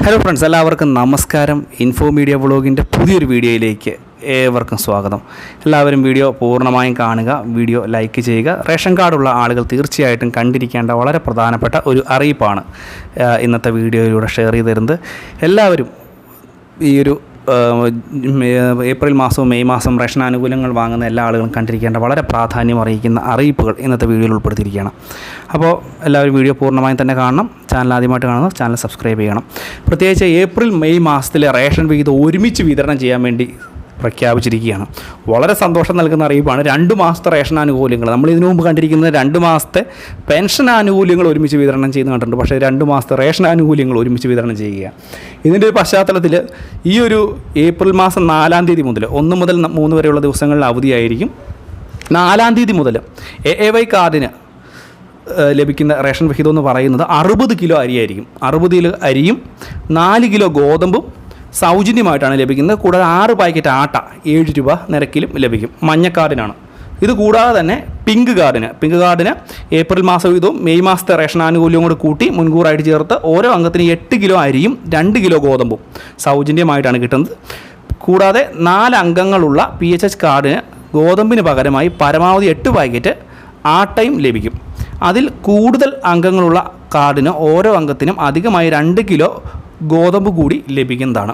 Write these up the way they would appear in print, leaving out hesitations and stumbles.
Hello friends, എല്ലാവർക്കും നമസ്കാരം. Info media വ്ളോഗിൻ്റെ പുതിയൊരു വീഡിയോയിലേക്ക് ഏവർക്കും സ്വാഗതം. എല്ലാവരും വീഡിയോ പൂർണ്ണമായും കാണുക, വീഡിയോ ലൈക്ക് ചെയ്യുക. റേഷൻ കാർഡുള്ള ആളുകൾ തീർച്ചയായിട്ടും കണ്ടിരിക്കേണ്ട വളരെ പ്രധാനപ്പെട്ട ഒരു അറിയിപ്പാണ് ഇന്നത്തെ വീഡിയോയിലൂടെ ഷെയർ ചെയ്ത് തരുന്നത്. എല്ലാവരും ഈ ഒരു ഏപ്രിൽ മാസവും മെയ് മാസം റേഷൻ ആനുകൂല്യങ്ങൾ വാങ്ങുന്ന എല്ലാ ആളുകളും കണ്ടിരിക്കേണ്ട വളരെ പ്രാധാന്യം അറിയിക്കുന്ന അറിയിപ്പുകൾ ഇന്നത്തെ വീഡിയോയിൽ ഉൾപ്പെടുത്തിയിരിക്കുകയാണ്. അപ്പോൾ എല്ലാവരും വീഡിയോ പൂർണ്ണമായും തന്നെ കാണണം. ചാനൽ ആദ്യമായിട്ട് കാണുന്നത് ചാനൽ സബ്സ്ക്രൈബ് ചെയ്യണം. പ്രത്യേകിച്ച് ഏപ്രിൽ മെയ് മാസത്തിലെ റേഷൻ വിഹിതം ഒരുമിച്ച് വിതരണം ചെയ്യാൻ വേണ്ടി പ്രഖ്യാപിച്ചിരിക്കുകയാണ്. വളരെ സന്തോഷം നൽകുന്ന അറിയിപ്പാണ്. 2 മാസത്തെ റേഷൻ ആനുകൂല്യങ്ങൾ നമ്മൾ ഇതിനു മുമ്പ് കണ്ടിരിക്കുന്നത് 2 മാസത്തെ പെൻഷൻ ആനുകൂല്യങ്ങൾ ഒരുമിച്ച് വിതരണം ചെയ്യുന്ന കണ്ടിട്ടുണ്ട്. പക്ഷേ 2 മാസത്തെ റേഷൻ ആനുകൂല്യങ്ങൾ ഒരുമിച്ച് വിതരണം ചെയ്യുക. ഇതിൻ്റെ ഒരു പശ്ചാത്തലത്തിൽ ഈ ഒരു ഏപ്രിൽ മാസം 4-ാം തീയതി മുതൽ 1 മുതൽ 3 വരെയുള്ള ദിവസങ്ങളിൽ അവധിയായിരിക്കും. 4-ാം തീയതി മുതൽ AAY കാർഡിന് ലഭിക്കുന്ന റേഷൻ വിഹിതം എന്ന് പറയുന്നത് 60 കിലോ അരിയായിരിക്കും. 60 കിലോ അരിയും 4 കിലോ ഗോതമ്പും സൗജന്യമായിട്ടാണ് ലഭിക്കുന്നത്. കൂടാതെ 6 പാക്കറ്റ് ആട്ട 7 രൂപ നിരക്കിലും ലഭിക്കും. മഞ്ഞ കാർഡിനാണ്. ഇത് കൂടാതെ തന്നെ പിങ്ക് കാർഡിന് ഏപ്രിൽ മാസ വിഹിതവും മെയ് മാസത്തെ റേഷൻ ആനുകൂല്യവും കൂടി കൂട്ടി മുൻകൂറായിട്ട് ചേർത്ത് ഓരോ അംഗത്തിന് 8 കിലോ അരിയും 2 കിലോ ഗോതമ്പും സൗജന്യമായിട്ടാണ് കിട്ടുന്നത്. കൂടാതെ 4 അംഗങ്ങളുള്ള PHH കാർഡിന് ഗോതമ്പിന് പകരമായി പരമാവധി 8 പാക്കറ്റ് ആട്ടയും ലഭിക്കും. അതിൽ കൂടുതൽ അംഗങ്ങളുള്ള കാർഡിന് ഓരോ അംഗത്തിനും അധികമായി 2 കിലോ ഗോതമ്പ് കൂടി ലഭിക്കുന്നതാണ്.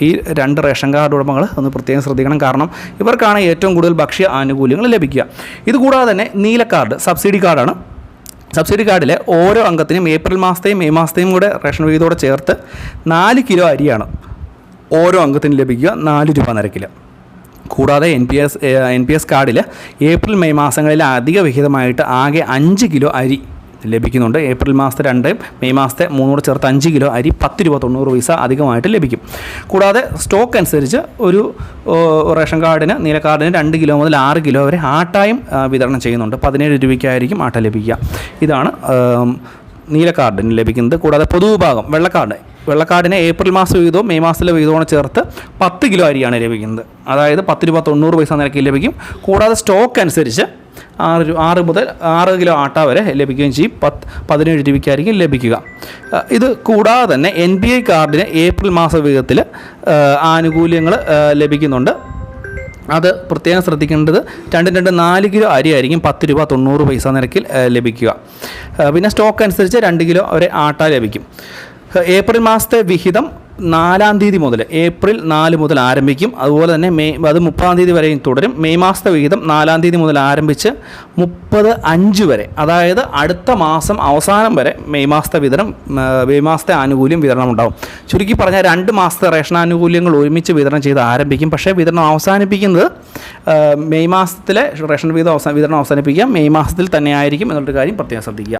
ഈ 2 റേഷൻ കാർഡ് ഉടമകൾ ഒന്ന് പ്രത്യേകം ശ്രദ്ധിക്കണം. കാരണം ഇവർക്കാണ് ഏറ്റവും കൂടുതൽ ഭക്ഷ്യ ആനുകൂല്യങ്ങൾ ലഭിക്കുക. ഇതുകൂടാതെ തന്നെ നീല കാർഡ് സബ്സിഡി കാർഡാണ്. സബ്സിഡി കാർഡിലെ ഓരോ അംഗത്തിനും ഏപ്രിൽ മാസത്തെയും മെയ് മാസത്തെയും കൂടെ റേഷൻ വിഹിതത്തോടെ ചേർത്ത് 4 കിലോ അരിയാണ് ഓരോ അംഗത്തിനും ലഭിക്കുക, 4 രൂപ നിരക്കിൽ. കൂടാതെ NPS കാർഡിൽ ഏപ്രിൽ മെയ് മാസങ്ങളിൽ അധിക വിഹിതമായിട്ട് ആകെ 5 കിലോ അരി ലഭിക്കുന്നുണ്ട്. ഏപ്രിൽ മാസത്തെ 2, മെയ് മാസത്തെ 3 കൂടെ ചേർത്ത് 5 കിലോ അരി 10 രൂപ 90 പൈസ അധികമായിട്ട് ലഭിക്കും. കൂടാതെ സ്റ്റോക്ക് അനുസരിച്ച് ഒരു റേഷൻ കാർഡിന് നീല കാർഡിന് 2 കിലോ മുതൽ 6 കിലോ വരെ ആട്ടായും വിതരണം ചെയ്യുന്നുണ്ട്. 17 രൂപയ്ക്കായിരിക്കും ആട്ട ലഭിക്കുക. ഇതാണ് നീല കാർഡിന് ലഭിക്കുന്നത്. കൂടാതെ പൊതുവിഭാഗം വെള്ളക്കാർഡിന് ഏപ്രിൽ മാസ വിഹിതവും മെയ് മാസത്തിലെ വിഹിതവും ചേർത്ത് 10 കിലോ അരിയാണ് ലഭിക്കുന്നത്. അതായത് 10 രൂപ 90 പൈസ നിരക്കിൽ ലഭിക്കും. കൂടാതെ സ്റ്റോക്ക് അനുസരിച്ച് 6 മുതൽ 6 കിലോ ആട്ട വരെ ലഭിക്കുകയും ചെയ്യും. 17 രൂപയ്ക്കായിരിക്കും ലഭിക്കുക. ഇത് കൂടാതെ തന്നെ NPI കാർഡിന് ഏപ്രിൽ മാസ വിഹിതത്തിൽ ആനുകൂല്യങ്ങൾ ലഭിക്കുന്നുണ്ട്. അത് പ്രത്യേകം ശ്രദ്ധിക്കേണ്ടത് 4 കിലോ അരി ആയിരിക്കും 10 രൂപ 90 പൈസ നിരക്കിൽ ലഭിക്കുക. പിന്നെ സ്റ്റോക്ക് അനുസരിച്ച് 2 കിലോ വരെ ആട്ട ലഭിക്കും. ഏപ്രിൽ മാസത്തെ വിഹിതം 4-ാം തീയതി മുതൽ ഏപ്രിൽ 4 മുതൽ ആരംഭിക്കും. അതുപോലെ തന്നെ അത് 30-ാം തീയതി വരെയും തുടരും. മെയ് മാസത്തെ വിഹിതം 4-ാം തീയതി മുതൽ ആരംഭിച്ച് 30/5 വരെ, അതായത് അടുത്ത മാസം അവസാനം വരെ മെയ് മാസത്തെ ആനുകൂല്യം വിതരണം ഉണ്ടാകും. ചുരുക്കി പറഞ്ഞാൽ 2 മാസത്തെ റേഷൻ ആനുകൂല്യങ്ങൾ ഒരുമിച്ച് വിതരണം ചെയ്ത് ആരംഭിക്കും. പക്ഷേ വിതരണം അവസാനിപ്പിക്കുന്നത് മെയ് മാസത്തിലെ റേഷൻ വിതരണം അവസാനിപ്പിക്കുക മെയ് മാസത്തിൽ തന്നെ ആയിരിക്കും എന്നുള്ളൊരു കാര്യം പ്രത്യേകം ശ്രദ്ധിക്കുക.